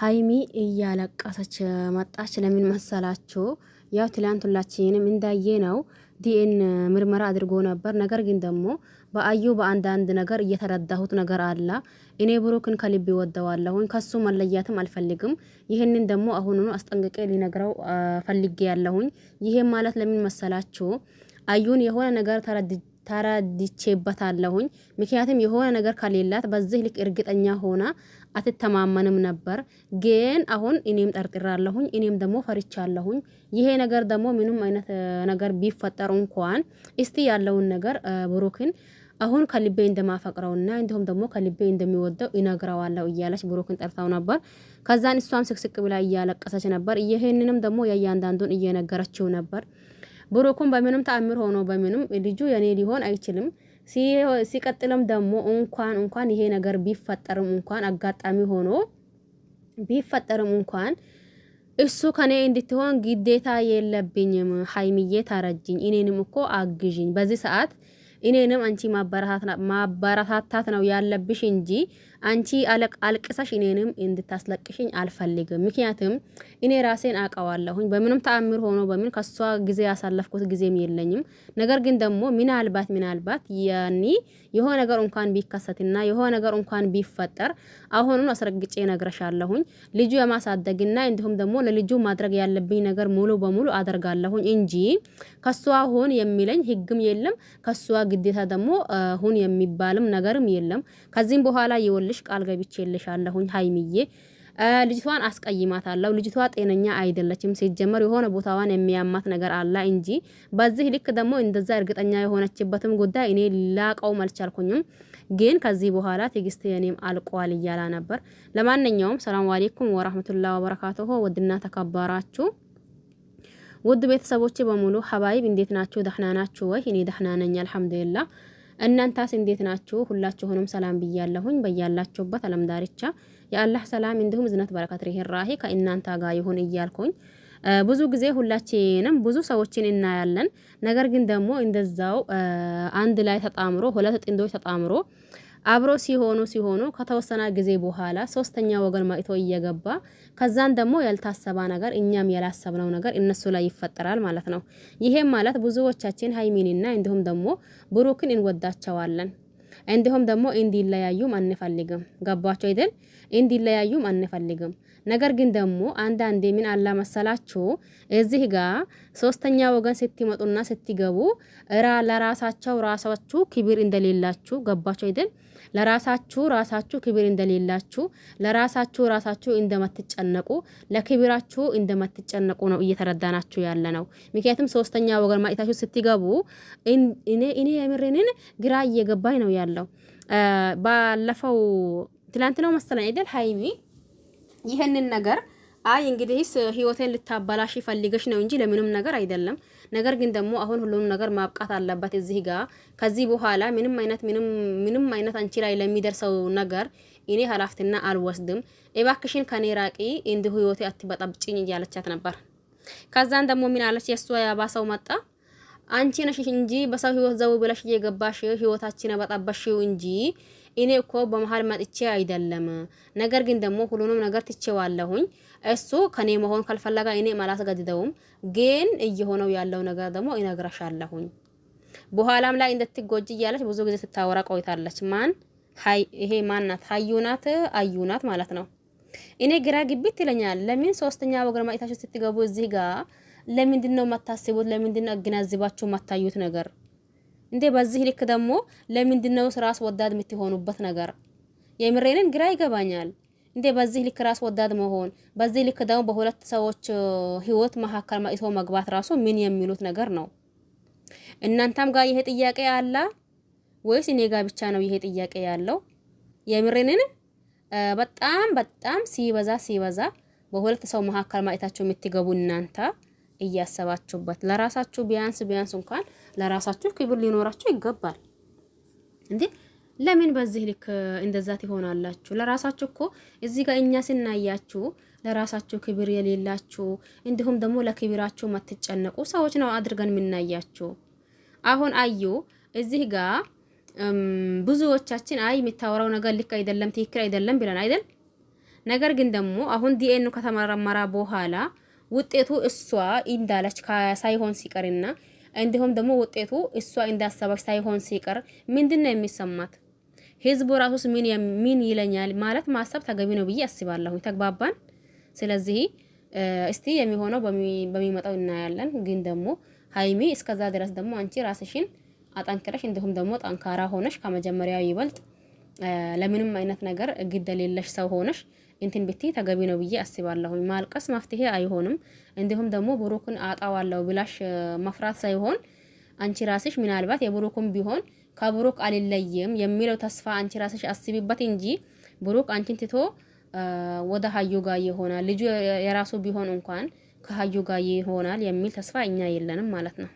ሀይሚ እያለቀሰች መጣች። ለምን መሰላችሁ? ያው ትላንት ሁላችንም እንዳየ ነው ዲኤን ምርመራ አድርጎ ነበር። ነገር ግን ደግሞ በአዩ በአንዳንድ ነገር እየተረዳሁት ነገር አለ። እኔ ብሩክን ከልብ ወደዋለሁኝ፣ ከሱ መለያትም አልፈልግም። ይህንን ደግሞ አሁኑኑ አስጠንቅቄ ሊነግረው ፈልጌ ያለሁኝ። ይሄ ማለት ለምን መሰላችሁ? አዩን የሆነ ነገር ተረድቼበታለሁኝ። ምክንያቱም የሆነ ነገር ከሌላት በዚህ ልክ እርግጠኛ ሆና አትተማመንም ነበር። ግን አሁን እኔም ጠርጥራለሁኝ፣ እኔም ደግሞ ፈርቻለሁኝ። ይሄ ነገር ደግሞ ምንም አይነት ነገር ቢፈጠር እንኳን እስቲ ያለውን ነገር ብሩክን አሁን ከልቤ እንደማፈቅረውና እንዲሁም ደግሞ ከልቤ እንደሚወደው ይነግረዋለሁ እያለች ብሩክን ጠርታው ነበር። ከዛን እሷም ስቅስቅ ብላ እያለቀሰች ነበር። ይሄንንም ደግሞ የእያንዳንዱን እየነገረችው ነበር። ብሩክም በምንም ተአምር ሆኖ በምንም ልጁ የኔ ሊሆን አይችልም። ሲቀጥልም ደግሞ እንኳን ይሄ ነገር ቢፈጠርም እንኳን አጋጣሚ ሆኖ ቢፈጠርም እንኳን እሱ ከኔ እንድትሆን ግዴታ የለብኝም። ሀይሚዬ ታረጅኝ፣ እኔንም እኮ አግዥኝ። በዚህ ሰዓት እኔንም አንቺ ማበረታታት ነው ያለብሽ እንጂ አንቺ አልቅሰሽ እኔንም እንድታስለቅሽኝ አልፈልግም። ምክንያቱም እኔ ራሴን አውቀዋለሁኝ። በምንም ተአምር ሆኖ በምን ከሷ ጊዜ ያሳለፍኩት ጊዜም የለኝም። ነገር ግን ደግሞ ምናልባት ያኒ የሆነ ነገር እንኳን ቢከሰትና የሆነ ነገር እንኳን ቢፈጠር አሁኑን አስረግጬ ነግረሻለሁኝ። ልጁ የማሳደግና እንዲሁም ደግሞ ለልጁ ማድረግ ያለብኝ ነገር ሙሉ በሙሉ አደርጋለሁኝ እንጂ ከሷ ሁን የሚለኝ ህግም የለም። ከሷ ግዴታ ደግሞ ሁን የሚባልም ነገርም የለም። ከዚህም በኋላ ይወልሽ ቃል ገብቼልሻለሁኝ ሀይሚዬ። ልጅቷን አስቀይማታለሁ። ልጅቷ ጤነኛ አይደለችም። ሲጀመር የሆነ ቦታዋን የሚያማት ነገር አለ እንጂ በዚህ ልክ ደግሞ እንደዛ እርግጠኛ የሆነችበትም ጉዳይ እኔ ላቀው አልቻልኩኝም። ግን ከዚህ በኋላ ትዕግስት የኔም አልቋል እያላ ነበር። ለማንኛውም ሰላም አለይኩም ወራህመቱላሂ ወበረካቱሁ። ውድና ተከበራችሁ ውድ ቤተሰቦቼ በሙሉ ሀባይብ እንዴት ናችሁ? ደህና ናችሁ ወይ? እኔ ደህና ነኝ አልሐምዱሊላህ። እናንተስ እንዴት ናችሁ? ሁላችሁንም ሰላም ብያለሁኝ። በያላችሁበት ዓለም ዳርቻ የአላህ ሰላም እንዲሁም ዝነት በረከት ርህራሄ ከእናንተ ጋር ይሁን እያልኩኝ ብዙ ጊዜ ሁላችንም ብዙ ሰዎችን እናያለን። ነገር ግን ደግሞ እንደዛው አንድ ላይ ተጣምሮ ሁለት ጥንዶች ተጣምሮ አብሮ ሲሆኑ ከተወሰነ ጊዜ በኋላ ሶስተኛ ወገን ማይቶ እየገባ ከዛን ደግሞ ያልታሰባ ነገር እኛም ያላሰብነው ነገር እነሱ ላይ ይፈጠራል ማለት ነው። ይሄም ማለት ብዙዎቻችን ሀይሚንና እንዲሁም ደግሞ ብሩክን እንወዳቸዋለን። እንዲሁም ደግሞ እንዲለያዩም አንፈልግም። ገባችሁ አይደል? እንዲለያዩም አንፈልግም። ነገር ግን ደግሞ አንዳንዴ ምን አላ መሰላችሁ እዚህ ጋር ሶስተኛ ወገን ስትመጡና ስትገቡ ለራሳችሁ ክብር እንደሌላችሁ ገባችሁ አይደል? ለራሳችሁ ክብር እንደሌላችሁ ለራሳችሁ እንደማትጨነቁ ለክብራችሁ እንደማትጨነቁ ነው እየተረዳናችሁ ያለ ነው። ምክንያቱም ሶስተኛ ወገን ማይታችሁ ስትገቡ እኔ የምሬንን ግራ እየገባኝ ነው ያለው። ባለፈው ትላንት ነው መሰለኝ አይደል ሀይሚ ይሄንን ነገር አይ እንግዲህስ ህይወቴን ልታበላሽ ፈልገሽ ነው እንጂ ለምንም ነገር አይደለም። ነገር ግን ደግሞ አሁን ሁሉንም ነገር ማብቃት አለበት እዚህ ጋር። ከዚህ በኋላ ምንም አይነት አንቺ ላይ ለሚደርሰው ነገር እኔ ኃላፊነትና አልወስድም። እባክሽን ከኔ ራቂ፣ እንዲሁ ህይወቴ አትበጣብጭኝ እያለቻት ነበር። ከዛን ደግሞ ምን አለች? የሷ ያባሰው መጣ። አንቺ ነሽ እንጂ በሰው ህይወት ዘው ብለሽ እየገባሽ ህይወታችን በጣበሽው እንጂ እኔ እኮ በመሃል መጥቼ አይደለም። ነገር ግን ደግሞ ሁሉንም ነገር ትቼዋለሁኝ። እሱ ከኔ መሆን ካልፈለጋ እኔ አላስገድደውም። ግን እየሆነው ያለው ነገር ደግሞ እነግርሻለሁኝ። በኋላም ላይ እንድትጎጂ እያለች ብዙ ጊዜ ስታወራ ቆይታለች። ይሄ ማናት? አዩናት ማለት ነው። እኔ ግራ ግቢት ይለኛል። ለምን ሶስተኛ ወገን ማይታችሁ ስትገቡ እዚህ ጋር ለምንድነው የማታስቡት? ለምንድነው አገናዝባችሁ የማታዩት ነገር እንዴ? በዚህ ልክ ደግሞ ለምንድነው ራስ ወዳድ የምትሆኑበት ነገር? የምሬንን ግራ ይገባኛል። እንዴ በዚህ ልክ ራስ ወዳድ መሆን፣ በዚህ ልክ ደግሞ በሁለት ሰዎች ህይወት መካከል ማይቶ መግባት ራሱ ምን የሚሉት ነገር ነው? እናንተም ጋር ይሄ ጥያቄ አለ ወይስ እኔ ጋር ብቻ ነው ይሄ ጥያቄ ያለው? የምሬንን በጣም ሲበዛ በሁለት ሰው መካከል ማይታችሁ የምትገቡ እናንተ እያሰባችሁበት ለራሳችሁ ቢያንስ እንኳን ለራሳችሁ ክብር ሊኖራችሁ ይገባል እንዴ። ለምን በዚህ ልክ እንደዛ ትሆናላችሁ? ለራሳችሁ እኮ እዚህ ጋር እኛ ስናያችሁ ለራሳችሁ ክብር የሌላችሁ እንዲሁም ደግሞ ለክብራችሁ ማትጨነቁ ሰዎች ነው አድርገን የምናያችሁ። አሁን አዩ እዚህ ጋር ብዙዎቻችን አይ የምታወራው ነገር ልክ አይደለም ትክክል አይደለም ብለን አይደል? ነገር ግን ደግሞ አሁን ዲኤንኤ ከተመረመረ በኋላ ውጤቱ እሷ እንዳለች ሳይሆን ሲቀርና እንዲሁም ደግሞ ውጤቱ እሷ እንዳሰበች ሳይሆን ሲቀር ምንድነው የሚሰማት? ህዝቡ ራሱስ ምን ይለኛል ማለት ማሰብ ተገቢ ነው ብዬ አስባለሁ። ተግባባን። ስለዚህ እስቲ የሚሆነው በሚመጣው እናያለን። ግን ደግሞ ሀይሚ እስከዛ ድረስ ደግሞ አንቺ ራስሽን አጠንክረሽ እንዲሁም ደግሞ ጠንካራ ሆነሽ ከመጀመሪያው ይበልጥ ለምንም አይነት ነገር ግድ የሌለሽ ሰው ሆነሽ እንትን ብትይ ተገቢ ነው ብዬ አስባለሁ። ማልቀስ መፍትሄ አይሆንም። እንዲሁም ደግሞ ብሩክን አጣዋለሁ ብላሽ መፍራት ሳይሆን አንቺ ራስሽ ምናልባት የብሩክም ቢሆን ከብሩክ አልለይም የሚለው ተስፋ አንቺ ራስሽ አስቢበት እንጂ ብሩክ አንቺን ትቶ ወደ ሀዩ ጋር ይሆናል ልጁ የራሱ ቢሆን እንኳን ከሀዩ ጋር ይሆናል የሚል ተስፋ እኛ የለንም ማለት ነው።